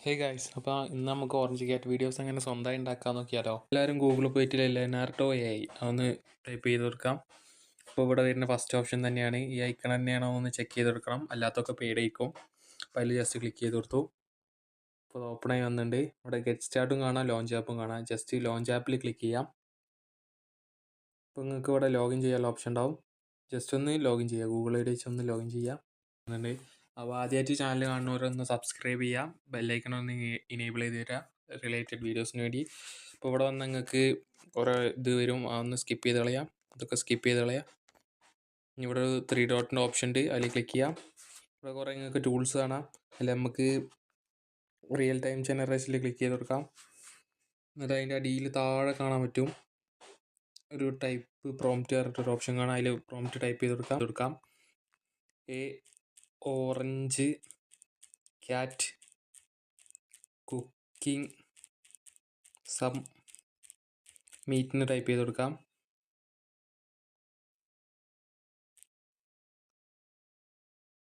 Hey guys, അപ്പോൾ ഇന്ന് നമുക്ക് ഓറഞ്ച് ക്യാറ്റ് വീഡിയോസ് എങ്ങനെ സ്വന്തമായി ഉണ്ടാക്കാൻ നോക്കിയാലോ. എല്ലാവരും ഗൂഗിളിൽ പോയിട്ട് ലെനാർഡോ AI അതൊന്ന് ടൈപ്പ് ചെയ്ത് കൊടുക്കാം. അപ്പോൾ ഇവിടെ വരുന്ന ഫസ്റ്റ് ഓപ്ഷൻ തന്നെയാണ് ഈ ഐക്കൺ തന്നെയാണോ എന്ന് ചെക്ക് ചെയ്ത് കൊടുക്കണം. അല്ലാത്തൊക്കെ പെയ്ഡ് ആയിരിക്കും. അപ്പോൾ അതിൽ ജസ്റ്റ് ക്ലിക്ക് ചെയ്ത് കൊടുത്തു. അപ്പോൾ അത് ഓപ്പൺ ആയി വന്നിട്ടുണ്ട്. ഇവിടെ ഗെറ്റ് സ്റ്റാർട്ടും കാണാം, ലോഞ്ച് ആപ്പും കാണാം. ജസ്റ്റ് ലോഞ്ച് ആപ്പിൽ ക്ലിക്ക് ചെയ്യാം. അപ്പോൾ നിങ്ങൾക്ക് ഇവിടെ ലോഗിൻ ചെയ്യാനുള്ള ഓപ്ഷൻ ഉണ്ടാവും. ജസ്റ്റ് ഒന്ന് ലോഗിൻ ചെയ്യുക, ഗൂഗിൾ ID വെച്ച് ഒന്ന് ലോഗിൻ ചെയ്യാം. അപ്പോൾ ആദ്യമായിട്ട് ചാനൽ കാണുന്നവരൊന്ന് സബ്സ്ക്രൈബ് ചെയ്യാം, ബെല്ലൈക്കൺ ഒന്ന് ഇനേബിൾ ചെയ്ത് തരാം റിലേറ്റഡ് വീഡിയോസിന് വേണ്ടി. ഇപ്പോൾ ഇവിടെ വന്ന് നിങ്ങൾക്ക് കുറേ ഇത് വരും, അതൊന്ന് സ്കിപ്പ് ചെയ്ത് കളയാം. ഇതൊക്കെ സ്കിപ്പ് ചെയ്ത് കളയാം. ഇനി ഇവിടെ ഒരു 3 ഡോട്ടിൻ്റെ ഓപ്ഷൻ ഉണ്ട്, അതിൽ ക്ലിക്ക് ചെയ്യാം. ഇവിടെ കുറേ നിങ്ങൾക്ക് ടൂൾസ് കാണാം. അതിൽ നമുക്ക് റിയൽ ടൈം ജനറേഷനിൽ ക്ലിക്ക് ചെയ്ത് കൊടുക്കാം. എന്നിട്ട് അതിൻ്റെ അടിയിൽ താഴെ കാണാൻ പറ്റും ഒരു ടൈപ്പ് പ്രോംപ്റ്റ് പറഞ്ഞിട്ടൊരു ഓപ്ഷൻ കാണാം. അതിൽ പ്രോംപ്റ്റ് ടൈപ്പ് ചെയ്ത് കൊടുക്കാം. ഓറഞ്ച് ക്യാറ്റ് കുക്കിംഗ് സം മീറ്റിന് ടൈപ്പ് ചെയ്ത് കൊടുക്കാം.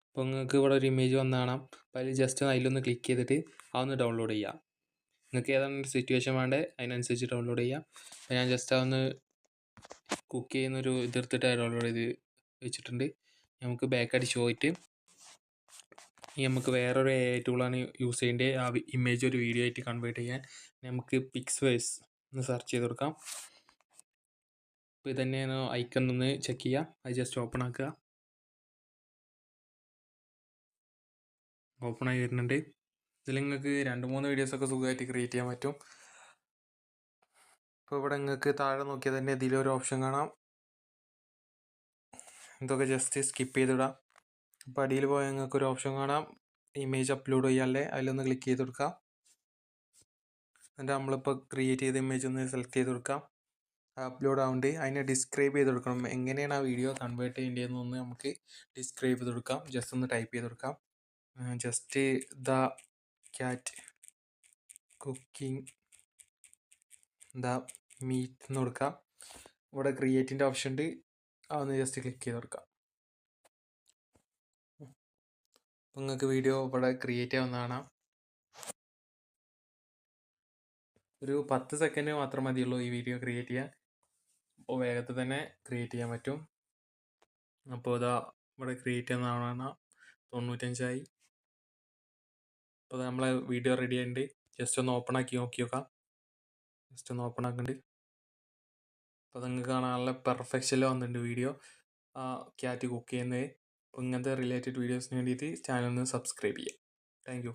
അപ്പോൾ നിങ്ങൾക്ക് ഇവിടെ ഒരു ഇമേജ് വന്ന് കാണാം. അപ്പോൾ അതിൽ ജസ്റ്റ് അതിലൊന്ന് ക്ലിക്ക് ചെയ്തിട്ട് അതൊന്ന് ഡൗൺലോഡ് ചെയ്യാം. നിങ്ങൾക്ക് ഏതാണ് സിറ്റുവേഷൻ വേണ്ടത് അതിനനുസരിച്ച് ഡൗൺലോഡ് ചെയ്യാം. അപ്പോൾ ഞാൻ ജസ്റ്റ് അതൊന്ന് കുക്ക് ചെയ്യുന്നൊരു ഇതെടുത്തിട്ട് ഡൗൺലോഡ് ചെയ്ത് വെച്ചിട്ടുണ്ട്. നമുക്ക് ബാക്ക് അടിച്ച് പോയിട്ട് നമുക്ക് വേറൊരു AI ടൂളാണ് യൂസ് ചെയ്യേണ്ടത്. ആ ഇമേജ് ഒരു വീഡിയോ ആയിട്ട് കൺവേർട്ട് ചെയ്യാൻ നമുക്ക് പിക്സ്വേഴ്സ് ഒന്ന് സെർച്ച് ചെയ്ത് കൊടുക്കാം. അപ്പോൾ ഇതന്നെയാണ് ഐക്കൺ ഒന്ന് ചെക്ക് ചെയ്യുക. അത് ജസ്റ്റ് ഓപ്പൺ ആക്കുക. ഓപ്പൺ ആയി വരുന്നുണ്ട്. ഇതിൽ നിങ്ങൾക്ക് 2-3 വീഡിയോസൊക്കെ സുഖമായിട്ട് ക്രിയേറ്റ് ചെയ്യാൻ പറ്റും. ഇപ്പോൾ ഇവിടെ നിങ്ങൾക്ക് താഴെ നോക്കിയാൽ തന്നെ ഇതിലൊരു ഓപ്ഷൻ കാണാം. ഇതൊക്കെ ജസ്റ്റ് സ്കിപ്പ് ചെയ്തിടാം. അപ്പോൾ അടിയിൽ പോയാൽ നിങ്ങൾക്ക് ഒരു ഓപ്ഷൻ കാണാം, ഇമേജ് അപ്ലോഡ് ചെയ്യാല്ലേ. അതിലൊന്ന് ക്ലിക്ക് ചെയ്ത് കൊടുക്കാം. എന്നിട്ട് നമ്മളിപ്പോൾ ക്രിയേറ്റ് ചെയ്ത ഇമേജ് ഒന്ന് സെലക്ട് ചെയ്ത് കൊടുക്കാം. അപ്ലോഡ് ആവുന്നുണ്ട്. അതിനെ ഡിസ്ക്രൈബ് ചെയ്ത് കൊടുക്കണം. എങ്ങനെയാണ് ആ വീഡിയോ കൺവേർട്ട് ചെയ്യേണ്ടതെന്നൊന്ന് നമുക്ക് ഡിസ്ക്രൈബ് ചെയ്ത് കൊടുക്കാം. ജസ്റ്റ് ഒന്ന് ടൈപ്പ് ചെയ്ത് കൊടുക്കാം. Just the cat cooking the meet എന്ന് കൊടുക്കാം. ഇവിടെ ക്രിയേറ്റിൻ്റെ ഓപ്ഷൻ ഉണ്ട്, അതൊന്ന് ജസ്റ്റ് ക്ലിക്ക് ചെയ്ത് കൊടുക്കാം. അപ്പോൾ നിങ്ങൾക്ക് വീഡിയോ ഇവിടെ ക്രിയേറ്റ് ആവുന്നതാണ്. ഒരു 10 സെക്കൻഡ് മാത്രം മതിയുള്ളൂ ഈ വീഡിയോ ക്രിയേറ്റ് ചെയ്യാൻ. അപ്പോൾ വേഗത്തിൽ തന്നെ ക്രിയേറ്റ് ചെയ്യാൻ പറ്റും. അപ്പോൾ ഇതാ ഇവിടെ ക്രിയേറ്റ് ചെയ്യുന്നതാണ് 95ആയി. അപ്പോൾ നമ്മളെ വീഡിയോ റെഡി ആയിട്ടുണ്ട്. ജസ്റ്റ് ഒന്ന് ഓപ്പൺ ആക്കി നോക്കാം. ജസ്റ്റ് ഒന്ന് ഓപ്പൺ ആക്കുന്നുണ്ട്. അപ്പോൾ നിങ്ങൾക്ക് കാണാനുള്ള പെർഫെക്ഷനിൽ വന്നിട്ടുണ്ട് വീഡിയോ, ക്യാറ്റ് കുക്ക് ചെയ്യുന്നത്. അപ്പോൾ ഇങ്ങനത്തെ റിലേറ്റഡ് വീഡിയോസിന് വേണ്ടിയിട്ട് ചാനൽ ഒന്ന് സബ്സ്ക്രൈബ് ചെയ്യാം. Thank you.